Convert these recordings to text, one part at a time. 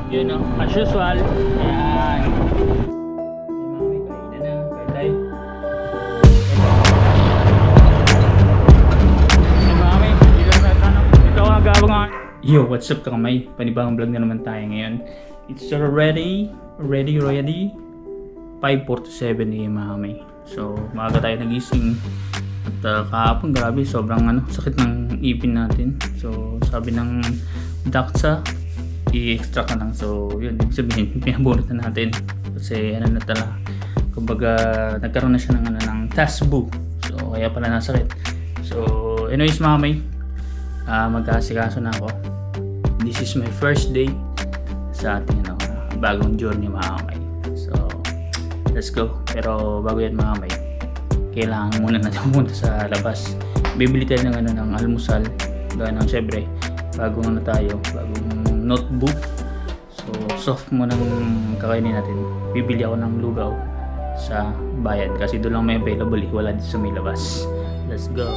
Yun o, as usual. Ayan. Mami, kainan na. Kailay. Mami, dito na tanong. Ito ako nagkabang. Yo, what's up kakamay? Panibang vlog na naman tayo ngayon. It's already 5:47 AM mami. So, maaga tayo nagising. At kahapon, grabe, sobrang sakit ng ipin natin. So, sabi ng daksa, i-extract na lang. So, yun, ibig sabihin, pinabunot na natin. Kasi, na tala. Kumbaga, nagkaroon na siya ng tasbo. So, kaya pala nasakit. So, anyways, mamay, mag-aasikaso na ako. This is my first day sa ating bagong journey, mamay. So, let's go. Pero, bago yan, mamay, kailangan muna natin pumunta sa labas. Bibili tayo ng almusal. Gano'n, syempre, bagong bagong notebook. So, soft muna ng kakainin natin. Bibili ako ng lugaw sa bayan kasi doon lang may available, wala dito sa may labas. Let's go.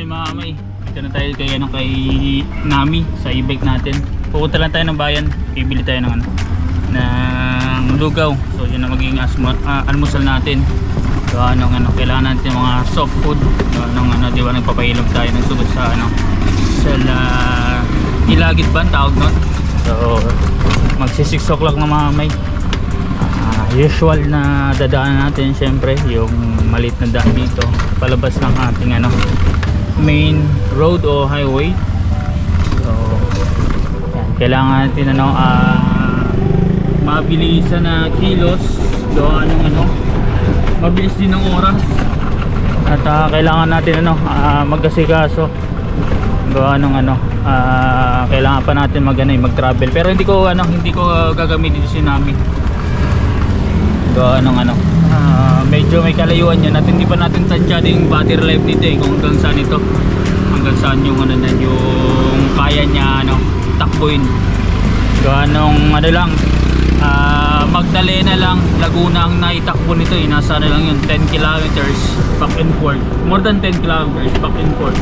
Mga kamay, dito na tayo kay Nami sa e-bike natin. Pupunta lang tayo ng bayan, bibili tayo ng lugaw. So yun na magiging almusal natin. So kailangan natin mga soft food. Di ba nagpapahilog tayo ng sugat sa ilagit ba ang tawag nun? So magsi 6 o'clock na mga kamay. Usual na dadaanan natin syempre yung maliit na daan dito palabas ng ating main road o highway. So yan, kailangan natin mabilisan na kilos, gawa ng mabilis din ng oras, at kailangan natin magkasikaso, gawa ng kailangan pa natin mag-travel. Pero hindi ko gagamitin si Nami, gawa ng medyo may kalayuan yan at hindi pa natin tansyado yung battery life dito kung hanggang saan ito, hanggang saan yung yung kaya niya takbuhin. Gawa nung lang Magdalena lang, Laguna ang naitakbo nito nasa lang yun, 10 kilometers back and forth, more than 10 kilometers back and forth,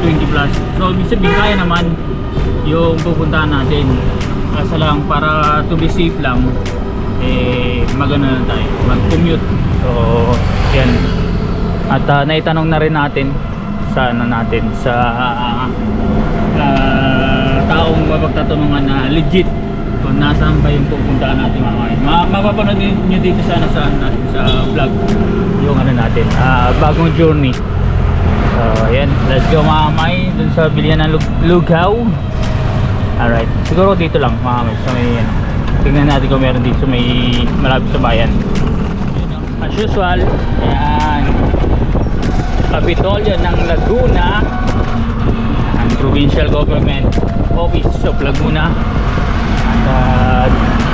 20 plus. So ibig sabihin kaya naman yung pupuntahan natin, kasi lang para to be safe lang magana na tayo, mag-commute. So yan, at naitanong na rin natin sa taong mapagtatanungan na legit kung nasaan ba yung pupuntahan natin mamaya. Mapapanood nyo dito sa vlog yung natin, bagong journey. So yan, let's go mamay dun sa bilihan ng lugaw. Alright, siguro dito lang mamay sa may tingnan natin kung meron dito may malapit sa bayan. As usual, ayan, Kapitolyo ng Laguna, ang Provincial Government Office of Laguna. At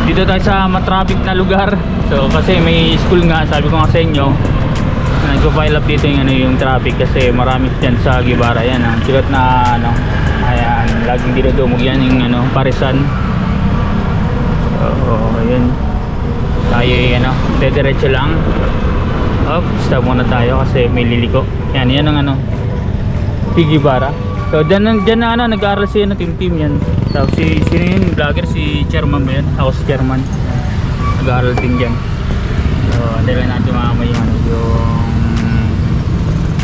dito tayo sa matraffic na lugar. So kasi may school nga, sabi ko nga sa inyo, nagpo-pile up dito yung traffic kasi marami dyan sa Guevara. Yan ang sikat na ayan, laging dinudumog yan yung Parisan. So yun, tayo dediretso lang. Stop muna tayo kasi may liliko. Yan ang Guevara. So dyan na nag-aaral siya team yan. Tapos sino yun, vlogger, si Chairman ba yan? Ako si Chairman, nag-aaral din dyan. So dahil natin mamay yung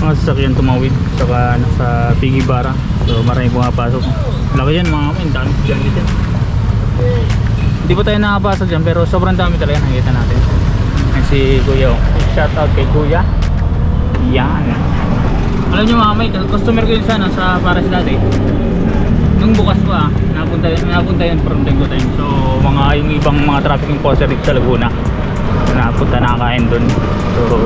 mga sasakyan tumawid sa Guevara. So marami pumapasok. Laki yan mga kamay, dami dyan dito. Hindi pa tayo nakapasok dyan pero sobrang dami talaga nakikita natin. Si Kuya, shout out kay Kuya. Yan, alam nyo mga kamay, customer ko yun sa Paris dati. Nung bukas ko napunta yun from time to time. So yung ibang mga traffic enforcer dito sa Laguna, nakakain dun. So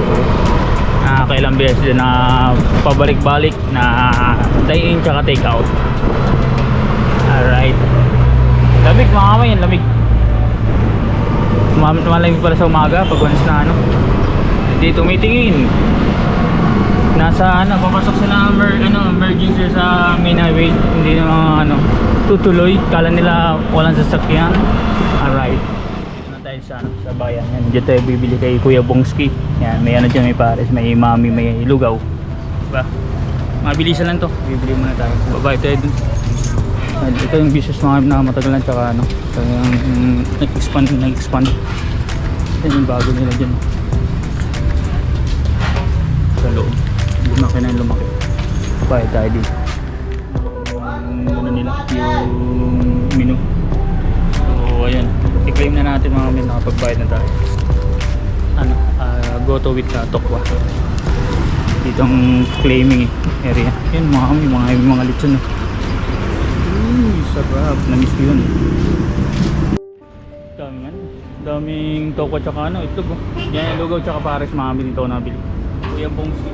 nakakailang beses din na pabalik-balik na dine-in tsaka take out. Alright, lamig mga kamay, yan lamig. Malamig pala sa umaga pag once na hindi tumitingin. Nasa ano, papasok sila emergency sa main highway. Hindi na tutuloy. Kala nila walang sasakyan. Alright. Dito na tayo sa bayan. Yan, dito tayo bibili kay Kuya Bongski. Yan, may dyan, may pares, may mami, may lugaw. Diba? Mabilisan lang to. Bibili muna tayo. Babae tayo dun. Ito yung business na matagal na, tsaka nag-expand. Yan yung bago nila dyan. Sa loob. Lumaki na yung lumaki. Babae tayo dito. Yung nila, yung menu. So ayan, i-claim na natin mga men, nakapagbayad na tayo. Goto with Tokwa. Dito ang claiming area. Yan mga lechon. Sarap, namiss ko yun. Daming tokwa tsaka itlog. Yan yung lugaw tsaka pares mga dito ako nabili. Kuya Bongsi.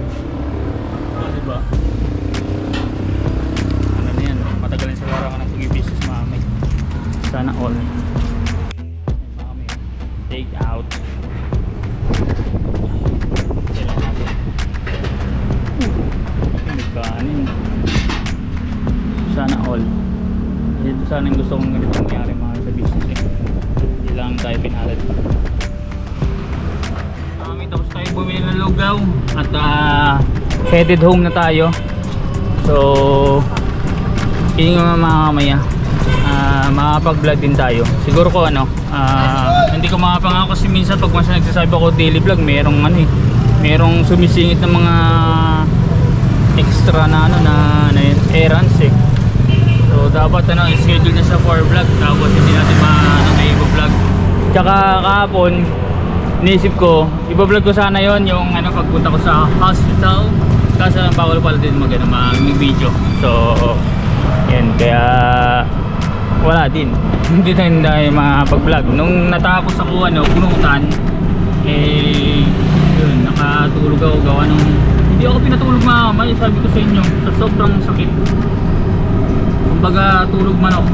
Diba? Ano na yan, matagal na sa larangan ng pag-i-business mami. Sana all. Mami, take out. Kailan natin. Nagkanin. Sana all. Ito sana yung gusto kong ganito nangyari mga sa business eh. Hindi lang tayo pinalad pa. Tapos tayo bumili ng lugaw at headed home na tayo. So hindi nga mamaya makapag-vlog din tayo. Siguro ko hindi ko makapangako kasi minsan pag once nagsasabi ako daily vlog, merong sumisingit ng mga extra na errands eh. So dapat schedule na sa for vlog, tapos hindi natin ma-vlog. Tsaka kahapon inisip ko, i-vlog ko sana yon yung pagpunta ko sa hospital. Kasi bawal pala din mag-video. So yan, kaya wala din. Hindi tayo makapag-vlog. Nung natapos ako punutan, yun, nakatulog ako gawa nung hindi ako pinatulog mamay, sabi ko sa inyo, sa sobrang sakit. Kumbaga tulog manok.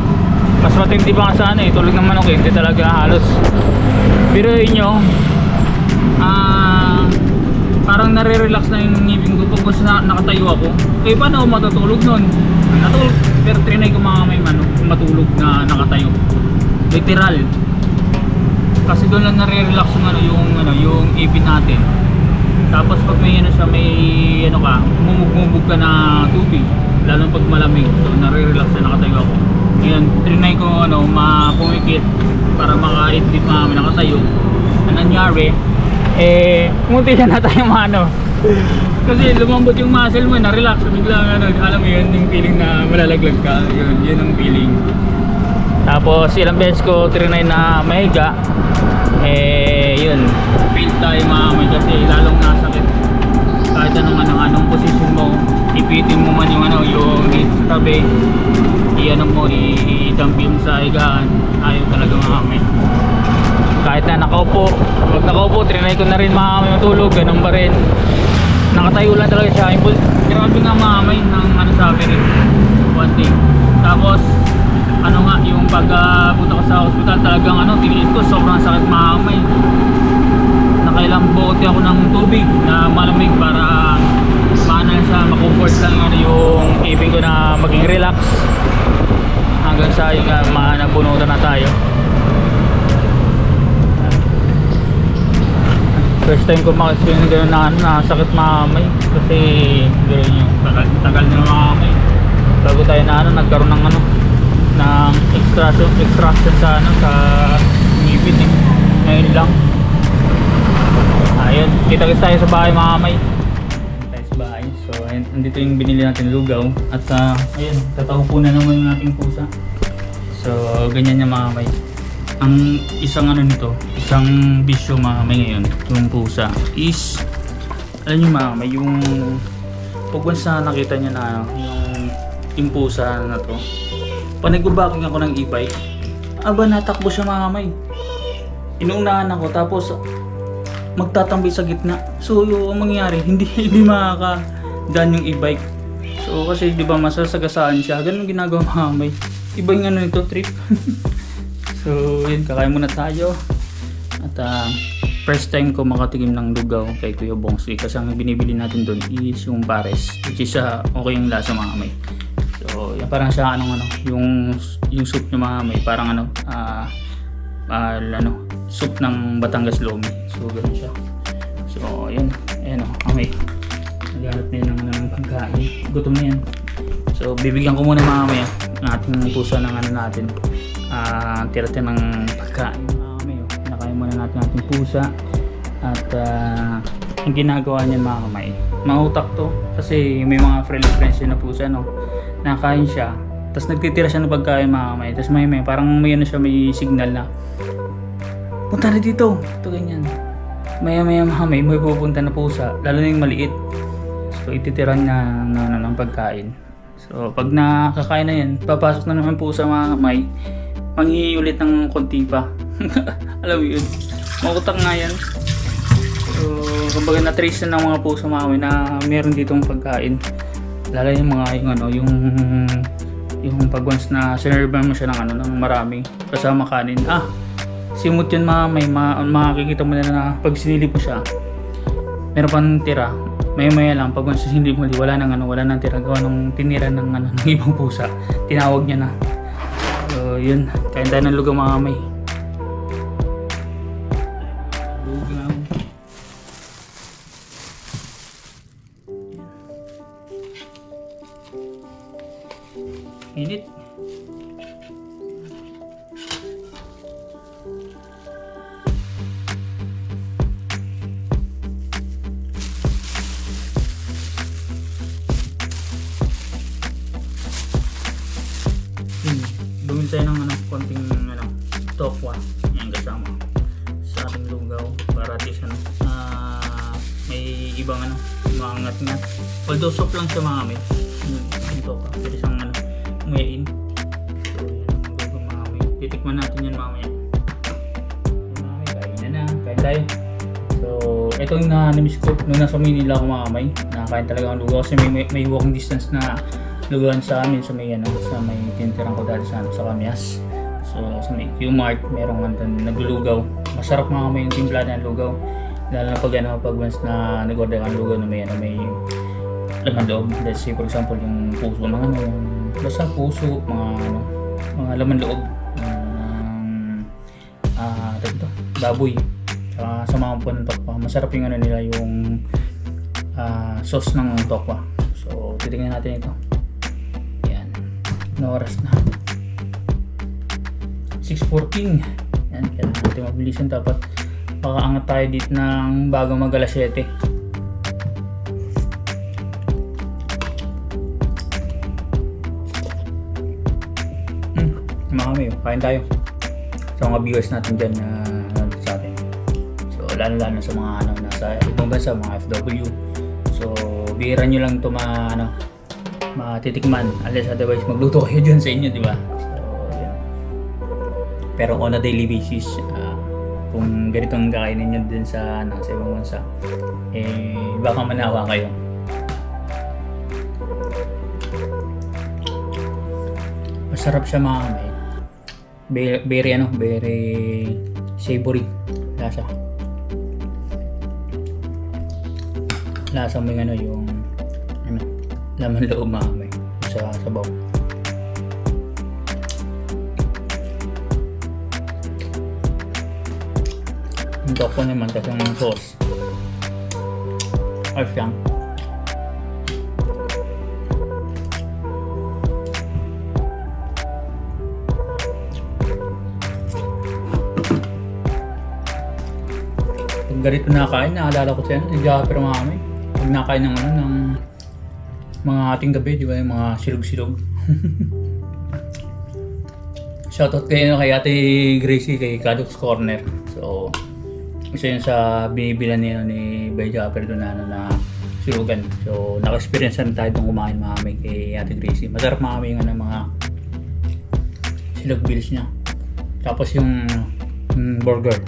Mas matindi pa nga sana tulog ng manok hindi talaga halos. Pero inyo, parang nare-relax na yung ngipin ko pag nakatayo ako. Paano ako matutulog nun? Natulog, pero trinay ko mga may matulog na nakatayo. Literal. Kasi doon lang nare-relax yung ipin natin. Tapos pag may mumug ka na tubig, lalo pag malamig, so nare-relax na nakatayo ako. Ngayon, trinay ko pumikit para maka-edit mga nakatayo. Ang nangyari, munti siya na tayo kasi lumambot yung muscle mo, na-relax, biglang alam mo yun, yung feeling na malalaglag ka, yun ang feeling. Tapos ilang beses ko trinay na mahiga, yun, fail tayo mamay kasi lalong nasakit. Kahit anong position mo, ipitin mo man yung hit sa tabi, i-dump yung sa higaan, ayaw talaga mamay. Kahit na nakaupo, pag nakaupo, trinay ko na rin mamay matulog, ganun pa rin. Nakatayo lang talaga siya. Grabe nga mamay ng sabi rin. One thing. Tapos, yung pagpunta ko sa hospital, talagang tiniis ko, sobrang sakit mamay. Nakailang bote ako ng tubig na malamig para makomfort lang yung ipin ko na maging relax. Hanggang sa yung nabunutan na tayo. First time ko makasing gano'n na nasakit mamay kasi gano'n yung tagal na mamay bago tayo nagkaroon ng ng extraction sa ngipin ngayon lang. Ayun, kita-kita tayo sa bahay mamay. Tayo sa bahay. So ayun, andito yung binili natin lugaw at ayun, tataho po na naman yung ating pusa. So ganyan niya mamay. Ang isang nito, isang bisyo mamay ngayon, yung pusa is, alam nyo mamay, yung pag once nakita niya na yung pusa na to, pag nagbabaking ako ng e-bike, natakbo siya mamay. Inuunahan ako tapos magtatambay sa gitna. So ang mangyayari, hindi makakadaan yung e-bike. So kasi di ba masasagasaan siya, ganun ginagawa mamay. Iba yung nito, trip. So yun, kakain muna tayo at first time ko makatikim ng lugaw kay Kuya Bongsi kasi ang binibili natin doon is yung pares, which is okay yung lasa mga kamay. So yan, parang siya yung soup niya mga kamay, parang soup ng Batangas Lomi. So ganoon siya. So ayan kamay, naghanap na yun ng pagkain, gutom na yan. So bibigyan ko muna mga kamay ng ating pusa ng natin, tira-tira ng pagkain. Nakain muna natin ating pusa at ang ginagawa niyan mga kamay, mautak to kasi may mga friends na pusa nakain siya tapos nagtitira siya ng pagkain mga kamay, tapos may parang may may signal na punta na dito, ito ganyan. Maya mga kamay, may pupunta na pusa, lalo na yung maliit, so ititiran niya ng pagkain. So pag nakakain na yan, papasok na naman pusa mga kamay, manghiulit ng konti pa. Alam mo yun, mautak nga yan. So kumbaga na-trace na ng mga pusa mga kamay na meron ditong pagkain, lalo yung mga yung pag once na sinerban mo siya ng marami kasama kanin, simot yun mga kamay, makikita mo na pag sinilip mo siya meron pang tira, maya lang pag once sinilip mo wala nang tira, gawa nung tinira ng ibang pusa, tinawag niya na. So yun, kain tayo ng lugaw mga kamay. Lugaw. Init. Bumili tayo ng konting tokwa yan kasama sa ating lugaw para at least may ibang maangat-ngat, although soft lang siya mga kamay. Yung tokwa pwede siyang nguyain. So yan ang lugaw mga kamay, titikman natin yan mamaya. Kain tayo. So ito yung na-miss ko nung nasa Manila ako mga kamay, nakakain talaga ang lugaw kasi may walking distance na lugawan sa amin sa may tintirang ko dati sa Kamias. So sa may Q-Mart merong naglulugaw, masarap mga kamay yung timpla ng lugaw, lalo na pag once na nag-order ang lugaw na may laman loob. Let's say for example yung puso, basta puso, mga laman loob baboy, sa mga po ng tokwa, masarap yung nila yung sauce ng tokwa. So titingnan natin ito. Na oras na 6:14. Yan, kaya natin mabilisan, dapat makaangat tayo dito ng bago mag alas 7. Mga kamay, kain tayo sa mga viewers natin dyan na sa atin. So lalo sa mga nasa ibang bansa, mga FW. So bihira nyo lang ito matitikman, unless otherwise magluto kayo dyan sa inyo, di ba? So yan. Pero on a daily basis, kung ganitong kakainin nyo din sa ibang bansa, baka manawa kayo. Masarap siya mga kamay, very savory lasa mo yung laman loob mga kamay sa sabaw. Yung tokwa naman kasi yung sauce ayos lang. Pag ganito nakain, naalala ko siya si Japper mga kamay, pag nakain ng mga ating gabi, di ba, yung mga silog-silog. Shoutout kayo kay Ate Gracie, kay Kadok's Corner. So isa yun sa binibilan ni Bay Japper doon na silugan. So naka-experience na tayo itong kumain mga kamay kay Ate Gracie. Masarap mga kamay yung mga silog bills niya. Tapos yung burger,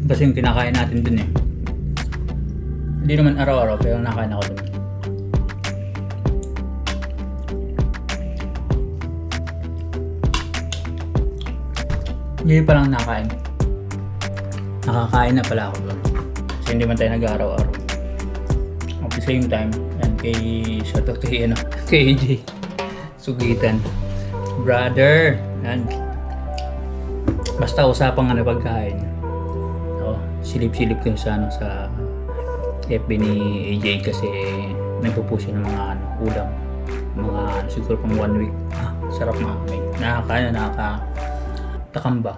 kasi yung kinakain natin dun hindi naman araw-araw pero nakain ako dun. Ngayon pa lang nakain. Nakakain na pala ako doon. Kasi hindi man tayo nag-araw-araw. At the same time, yan kay shoutout kay kay AJ Sugitan. Brother, yan. Basta usapang pagkain. So, silip-silip ko sa sa FB ni AJ kasi nagpo-push ng mga ulam. Mga siguro pang 1 week. Sarap mga kamay. Nakakatakamba.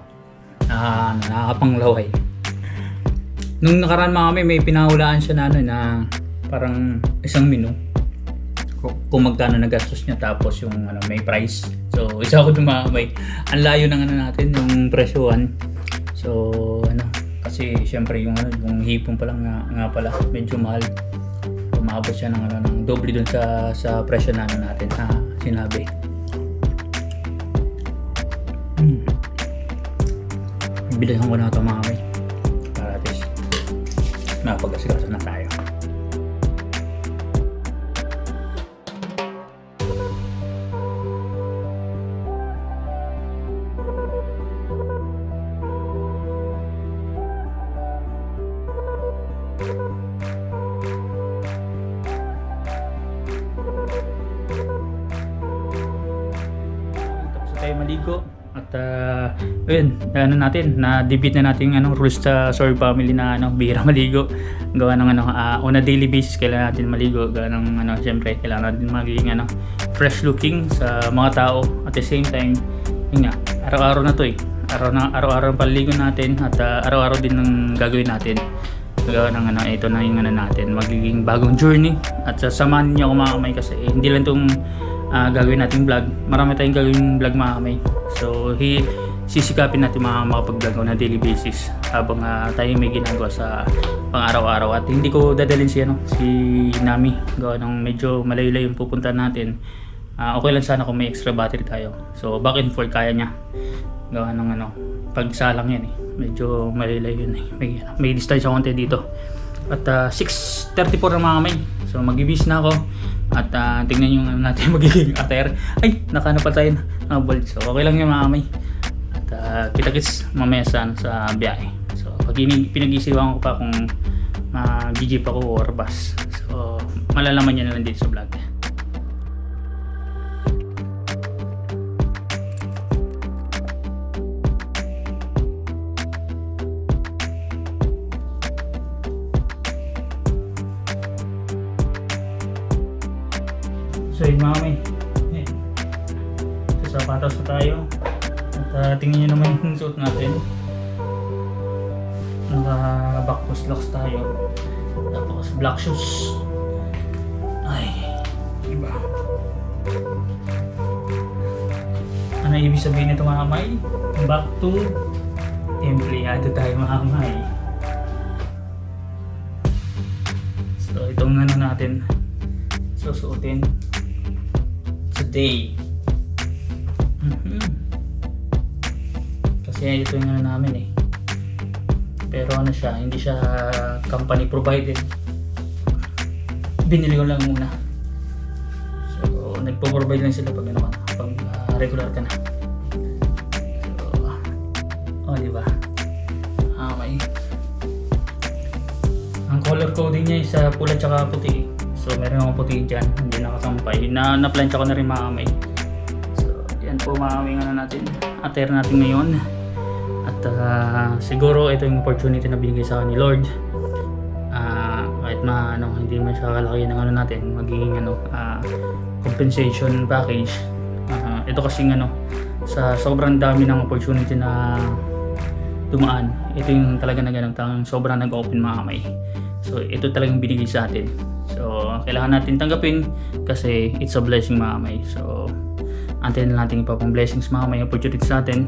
Nakakapanglaway. Nung nakaraan mga kamay, may pinahulaan siya na parang isang menu. Kung magkano nagastos niya tapos yung may price. So isa ako dumamay. Ang layo ng natin yung presyohan. So kasi syempre yung hipon pa lang nga pala medyo mahal. Umabot siya ng doble dun sa presyo natin sinabi. Bilihan ko na ito mga kamay para at least mapag-asigasa na tayo. Tapos tayo maligo. At yun, na-debate na natin rules sa Sorry Family na bihira maligo. Gawa ng on a daily basis kailangan natin maligo. Gawa ng syempre kailangan natin maging fresh looking sa mga tao. At the same time, yun nga, araw-araw na to araw-araw ang paligo natin at araw-araw din ng gagawin natin. Gawa ng ito na yung natin, magiging bagong journey. At sasamahan niyo ako mga kamay kasi hindi lang tong gagawin nating vlog. Marami tayong gagawin vlog mga kamay. So sisikapin natin makapag-vlog on a daily basis habang tayo may ginagawa sa pang-araw-araw. At hindi ko dadalhin si Nami. Gawa ng medyo malayo-layo yung pupunta natin. Okay lang sana kung may extra battery tayo. So back and forth kaya niya. Gawa ng pagsalang yan medyo malayo yun may distansya konti dito. At 6:34 na mga kamay. So mag-ibis na ako. At tingnan yung natin magiging attire. Ay, nakana pa tayo na bolt. So okay lang yung mga kamay. At kita-kits mamaya sa biyahe. So pag pinag-isiwan ko pa kung mag-jeep ako or bus. So malalaman nyo na lang dito sa vlog. So yun mga kamay, sa sapatos na tayo. At tingnan nyo naman yung suit natin. Naka back post locks tayo. Tapos black shoes. Ay, iba. Ano ibig sabihin nito mga kamay? Back to empleyado tayo mga kamay. So itong natin susuotin today. Kasi ito yung namin pero siya, hindi siya company provided. Binili ko lang muna. So nagpo-provide lang sila pag regular ka na. So diba? Okay. Ang color coding niya is pula tsaka puti. So meron akong puti dyan, hindi nakasampay. Na-plancha ko na rin mga kamay. So yan po mga kamay natin. Attire natin ngayon. At siguro ito yung opportunity na binigay sa akin ni Lord. Kahit hindi man siya kalaki ng natin, magiging compensation package. Ito kasing sa sobrang dami ng opportunity na dumaan. Ito yung talaga sobrang nag-open mga kamay. So ito talagang binigay sa atin. So kailangan natin tanggapin kasi it's a blessing mga kamay. So antayin na natin pa pang blessings mga kamay, opportunity sa atin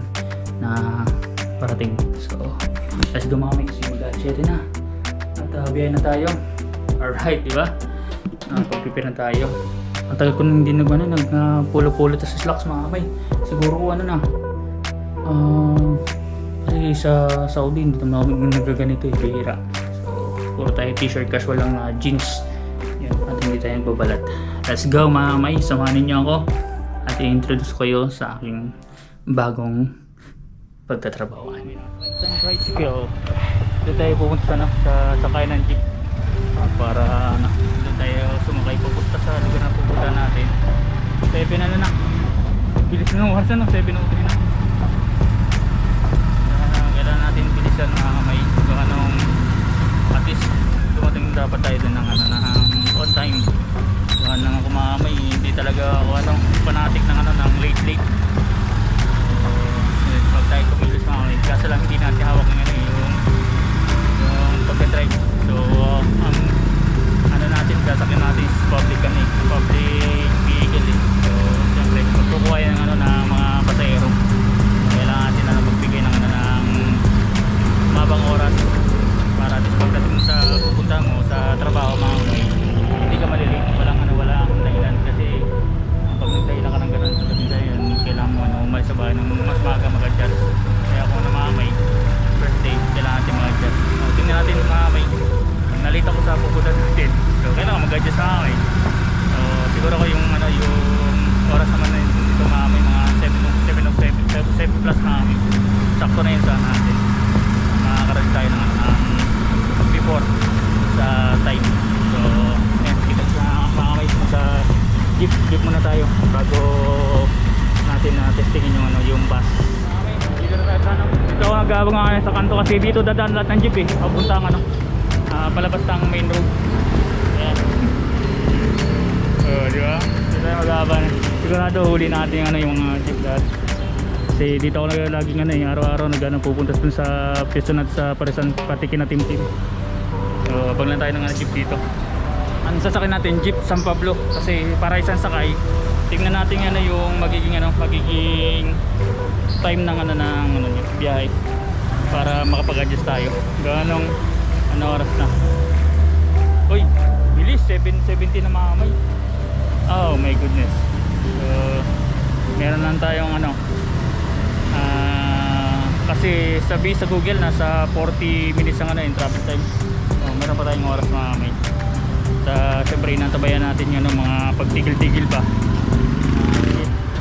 na parating. So let's go mga kamay kasi mag-7 na. At biyahe na tayo. Alright, diba? Pag-prepare na tayo. Ang tagal ko nung hindi nag-pulo-pulo sa slacks mga kamay. Siguro kasi sa Saudi hindi naman nagaganito bihira. So puro tayo t-shirt, casual lang jeans. Yan, at hindi tayo nagbabalat. Let's go mga kamay, samahan niyo ako at i-introduce ko kayo sa aking bagong pagtatrabahoan. Isang tricycle. Doon tayo pupunta sa, sa sakay ng jeep para doon tayo sumakay pupunta sa lugar na pupunta natin. 7 na. Bilis na ng oras na, 7:03 na. Kailangan natin bilisan mga may anong at least dumating dapat tayo doon ng on time. Doon nang kumamay, hindi talaga ako fanatic ng ng late. Pag tayo kumilos mga may, kaso lang hindi natin hawak ng yung pagka-drive. So ang natin, sasakyan natin is public vehicle So siyempre magkukuha yan ng mga pasahero. Kailangan natin magbigay ng ng mabang oras para at pagdating sa pupunta mo sa trabaho mga may, hindi ka malilate. Walang dahilan kasi pag nagdahilan ka ng ganun sa dahilan, kailangan mo umalis sa bahay ng mas maaga mag-adjust. Kaya kung namamay first day, kailangan natin mag-adjust. Tingnan natin mamay, nalita ko sa pupunta natin, so kailangan mag-adjust sa mamay. So siguro ko yung yung oras naman na dito mamay, mga 7 plus mamay, sakto na yun sa natin. Makakaroon tayo ng before sa time. So ayan, kita sa mamay sa jeep muna tayo bago natin testingin yung yung bus. Dito ako nag-aabang sa kanto kasi dito dadaan lahat ng jeep papunta ang palabas ng main road. Ayan. Di ba? Dito tayo mag-aabang. Sigurado huli natin yung mga jeep lahat. Kasi dito ako laging araw-araw pupunta dun sa pwesto natin sa Parisan Patikin na Timtim. So pag lang tayo ng jeep dito. Ang sasakyan natin jeep San Pablo kasi para isang sakay. Tingnan natin yung magiging time ng biyahe para makapag-adjust tayo. Ganong oras na. Uy, bilis 7:70 na mamay. Oh my goodness. So meron lang tayong kasi sabi sa Google nasa 40 minutes ang yung traffic time. So meron pa tayong oras mamay. Siyempre inantabayan natin yung mga pagtigil-tigil pa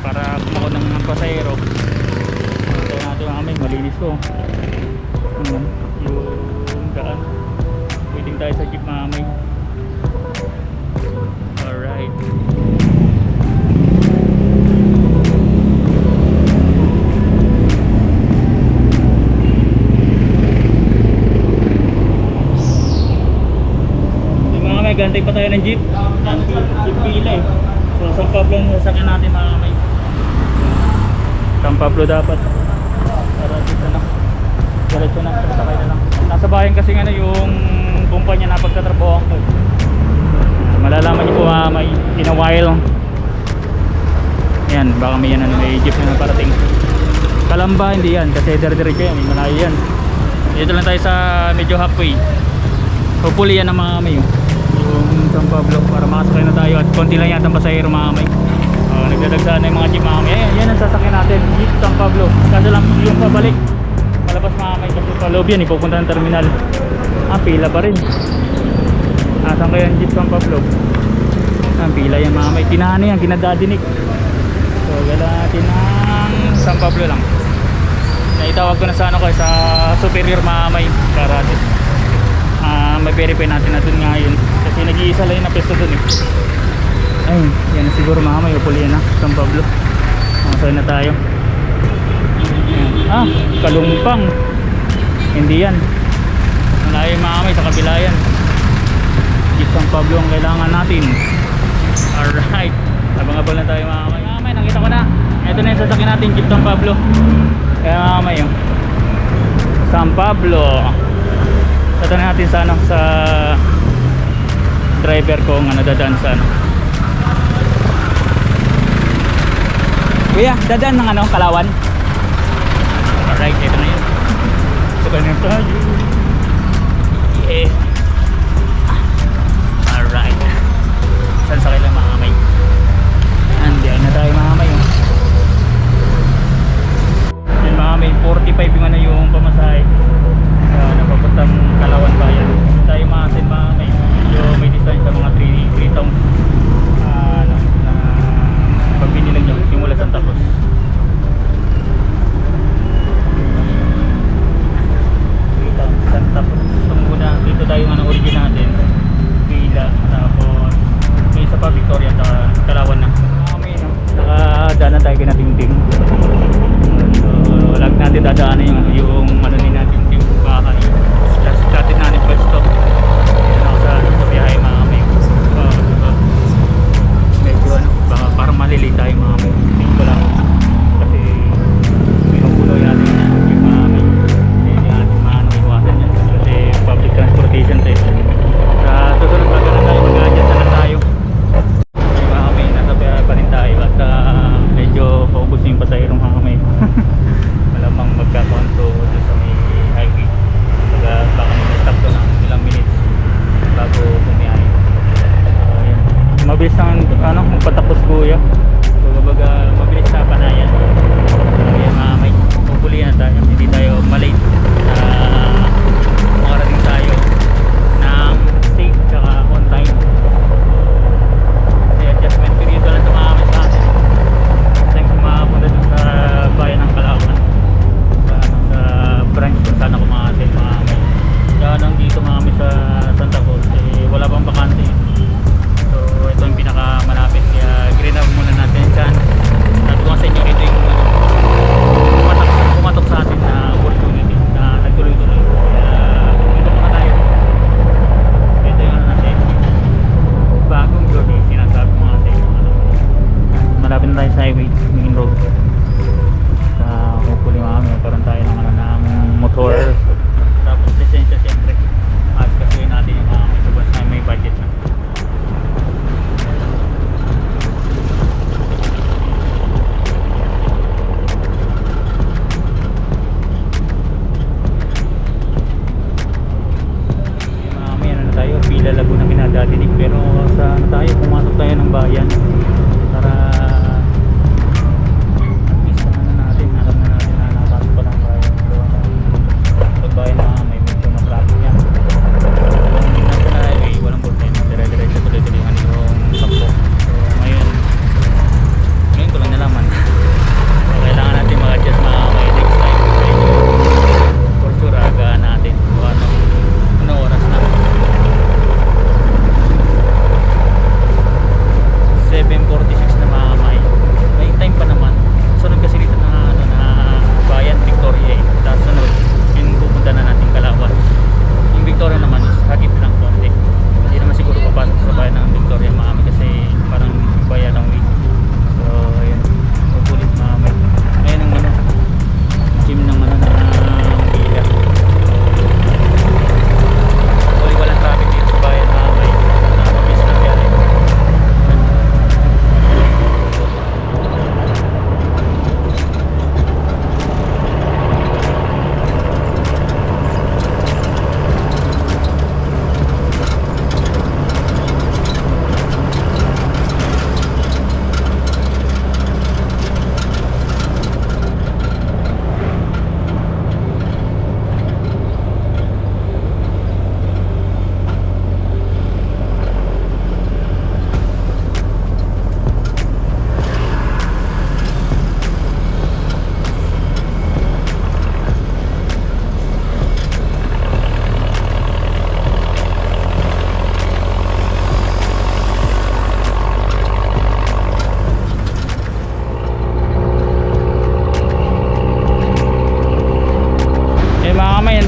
para kumako ng pasahero. Tayo natin mamay, malinis ko yung daan. Waiting tayo sa jeep mamay. Alright, gantay pa tayo ng jeep. Jeep pila So San Pablo ang sasakyan natin mga kamay. San Pablo dapat para dito na diretso na, sakay na lang. Nasa bayan kasi yung kumpanya na pagtatrabaho ko. Malalaman niyo po mga kamay in a while. Yan, baka may may jeep na parating. Kalamba hindi yan kasi dire-diretso yan, malayo yan. Dito lang tayo sa medyo halfway. Hopefully yan ang mga kamay yung San Pablo para makasakay na tayo at konti lang yata ang pasahero mga kamay. Nagdadagsa na yung mga jeep mga kamay. Yan ang sasakyan natin, jeep San Pablo. Kasi lang yung pabalik palabas mga kamay kasi pa loob yan, ipupunta ng terminal. Pila pa rin. Asan kaya yung jeep San Pablo? Pila yan mga kamay, tinahan yan, kinadadinig. So gala natin ang San Pablo lang. Naitawag ko na sa sa superior mga kamay para ma-verify natin na dun nga yun kasi nag-iisa lang yung napesto dun Ay, yan na siguro mga may upuli yan San Pablo. Masaya na tayo. Kalumpang hindi yan, malayo mga may sa kabila yan. Jeep San Pablo ang kailangan natin. Alright, abang-abang na tayo mga may. Nakita ko na, ito na yung sasakyan natin, Jeep San Pablo. Kaya mga may San Pablo. Tatanungin natin sa sa driver ko nga nadadaan sa Kuya, dadaan ng Kalawan. Alright, ito na yun. Sabay na tayo. Yeah. Alright. Saan sakay lang mga kamay? Andiyan na tayo mga kamay. Yan mga kamay, 45 yung yung pamasahe. Napapuntang Kalawan bayan. Tayo maasin mga kamay. Medyo may distance sa mga 3 towns. Pag binilang nyo simula Santa Cruz. bayan para at least ano natin, alam na natin na napasok pa ng bayan. So pagbayan na may medyo matraffic niya. National highway, walang problema, dire-diretso tuloy-tuloy yung takbo. So ngayon ko lang nalaman. So kailangan natin mag-adjust mga may next time. For sure aga natin kung ano oras na. 7:46 na mga kamay. May time pa naman. Sunod kasi dito na na bayan Victoria eh. Tapos sunod yung pupunta na natin Kalawan. Yung Victoria naman is hagit lang konti. Hindi naman siguro papasok sa bayan ng Victoria mga kamay kasi parang bayan ang way. So ayun. Pupulit mga kamay. Ayun ang ano. Gym ng ano na Bila. Huli walang traffic dito sa bayan mga kamay. Nakapis na biyahe.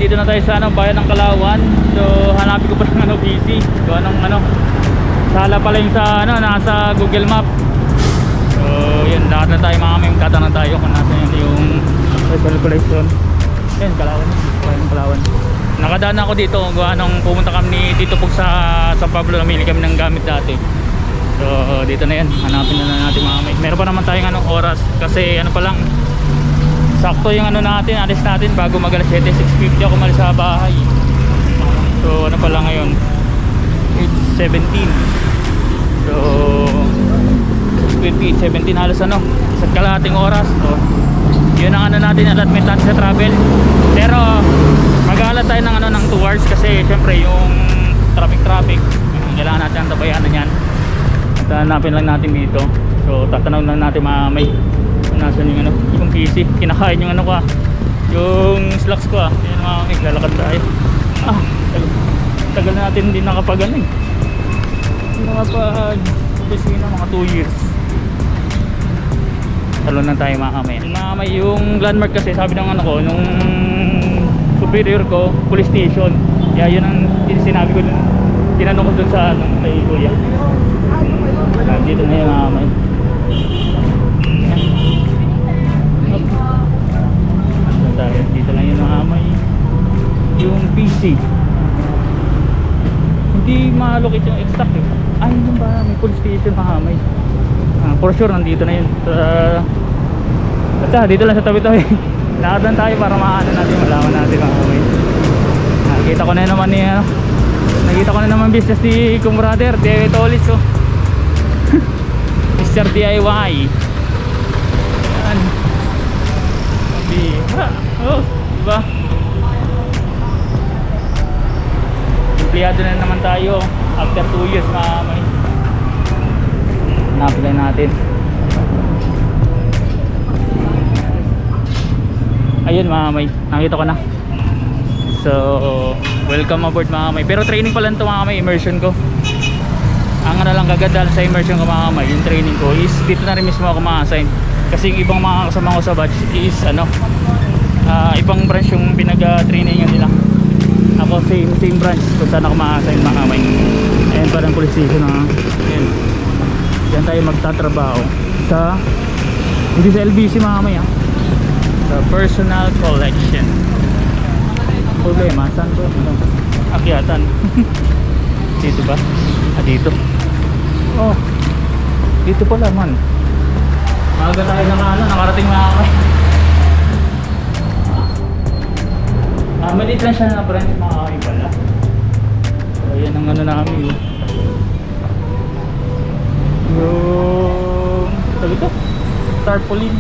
Dito na tayo sa bayan ng Kalawan. So hanapin ko pa ng busy. So sala pala yung sa nasa Google Map. So yun, lahat na tayo mga kamay, tatanong tayo kung nasa yung calculation. Yan, Kalawan, bayan ng Kalawan. Nakadaan ako dito nung pumunta kami ni Tito Pug sa Pablo, namili kami ng gamit dati. So dito na yan, hanapin na natin mga kamay. Meron pa naman tayong oras kasi pa lang, sakto yung natin, alis natin bago mag alas 7, 6:50 ako malis sa bahay. So pa lang ngayon, 8:17. So 8:17 halos sa kalahating oras. So yun ang natin, allotment natin sa travel. Pero mag-aalat tayo ng 2 hours kasi syempre yung traffic kailangan natin ang tabayanan yan. At hanapin lang natin dito. So tatanong lang natin may nasan yung PC, kinakain yung yung slacks ko yan lalakad tayo. Tagal na natin hindi nakapag hindi nakapag opisina, mga 2 years. Talon na tayo mga kamay. Yung landmark kasi sabi ng nung superior ko, police station. Yun ang sinabi ko dun, tinanong ko dun sa kay kuya. Dito na yung mga kamay. Dito lang yung mahamay yung PC. Hindi malocate yung exact eh. Ay yun ba, may police station mahamay. For sure nandito na yun. Basta dito lang sa tabi-tabi. Lakad tayo para maano natin, malaman natin mahamay. Nakita ko na naman nakita ko na naman business ni Kung Brother DIY Tolis Mr. DIY. Yan. Oh, diba? Empleyado na naman tayo after 2 years mga kamay. Na-apply natin. Ayun mga kamay, nakita ko na. So welcome aboard mga kamay. Pero training pa lang ito mga kamay, immersion ko. Ang lang kagandaan sa immersion ko mga kamay, yung training ko is dito na rin mismo ako ma-assign. Kasi yung ibang mga kasama ko sa batch is ibang branch yung pinag-trainingan nila. Ako same branch kung saan ako ma-assign mga kamay. Ayan parang police station ayan. Diyan tayo magtatrabaho sa, hindi sa LBC mga kamay sa personal collection. Problema, saan to? Akyatan. Dito ba? Dito. Oh, dito pala man. Maaga tayo nakarating mga kamay. Maliit lang siya na branch mga kamay pala. So yan ang namin Yung sabi ko, tarpaulin.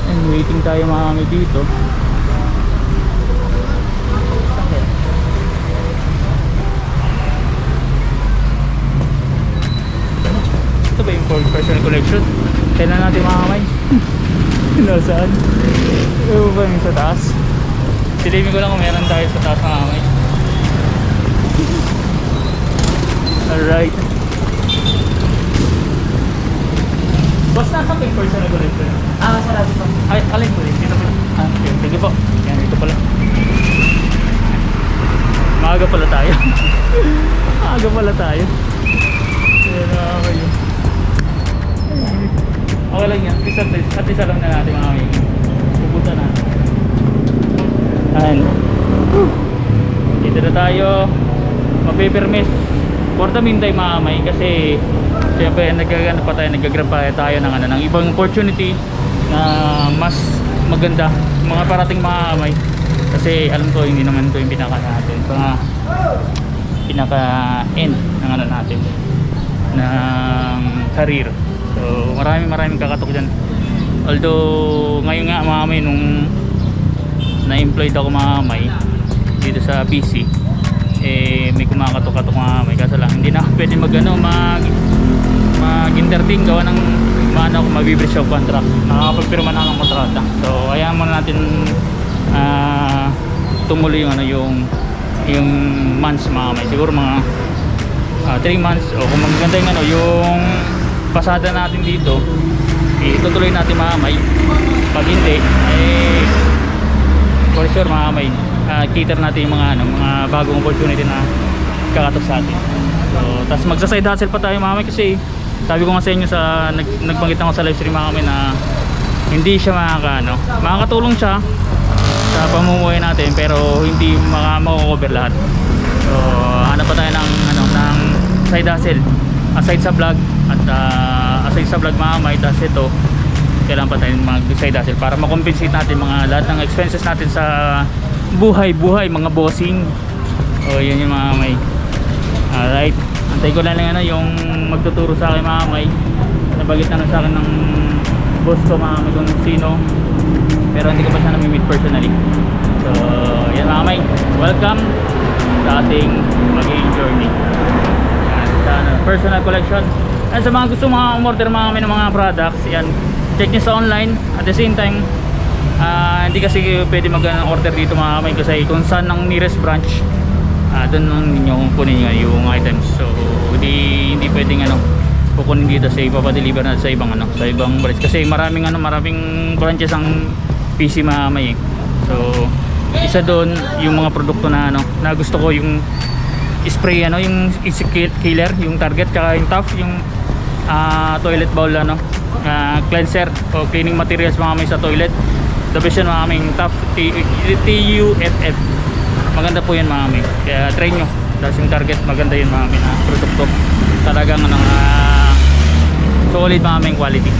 And waiting tayo mga kami dito. Ito ba yung personal collection? Kailan natin mga kamay? Nasaan? Ewan ba yung sa taas? Silipin ko lang kung meron tayo sa taas mga kamay. Alright. Boss, nasa pa yung personal collection? Sarado po. Ay, alin po rin? Dito po. Okay, sige po. Yan, dito pala. Maaga pala tayo. Maaga pala tayo. Ayan na kayo. Okay lang yan. At isa lang na natin mga kami. Pupunta na. Ayan. Dito na tayo. Mapipirmis. For the meantime mga kamay, kasi siyempre nagagano pa tayo, nagagrab pa tayo ng ibang opportunity na mas maganda, mga parating mga kamay. Kasi alam ko hindi naman ito yung pinaka natin, pinaka end ng ano natin, ng career. So maraming kakatok dyan. Although ngayon nga mga kamay, nung na-employed ako mga kamay dito sa PC, may kumakatok-katok mga kamay, kaso lang hindi na pwede mag-entertain gawa ng mag-breach of contract, nakakapagpirma na ng kontrata. So kaya muna natin tumuloy yung months mga kamay, siguro mga 3 months, o kung maganda yung pasada natin dito, itutuloy natin mga kamay. Pag hindi, for sure mga kamay, cater natin yung mga bagong opportunity na kakatok sa atin. So, tapos magsa-side hustle pa tayo mga kamay, kasi sabi ko nga sa inyo nagbanggit ako sa live stream mga kamay na hindi siya makakatulong siya sa pamumuhay natin, pero hindi mako-cover lahat. So hanap pa tayo ng side hustle aside sa vlog, at aside sa vlog mga kamay. Tapos ito, kailangan pa tayo mag-side hustle para makompensate natin lahat ng expenses natin sa buhay mga bossing. O yun yung mga kamay. Alright, antay ko lang yung magtuturo sa akin mga kamay. Nabagit na sa akin ng boss ko mga kamay kung sino, pero hindi ko pa siya nami-meet personally. So yan mga kamay, welcome sa ating magiging journey sa personal collection. And sa mga gusto umorder mga kamay ng mga products, yan, check nyo sa online. At the same time, hindi kasi pwede mag-order dito mga kamay, kasi kung saan ang nearest branch, doon ninyo kunin yung items. So hindi pwedeng kukunin dito, sa ipapadeliver na sa ibang sa ibang branch, kasi maraming branches ang PC mga kamay. So isa doon yung mga produkto na na gusto ko, yung spray yung insect killer, yung Target, tsaka yung Tough, yung toilet bowl cleanser o cleaning materials mga kamay sa toilet. The best yan mga kamay, Tough, TUFF. Maganda po yan mga kamay, kaya try nyo. Tapos yung Target, maganda yun mga kamay na produkto, talagang solid mga kamay quality.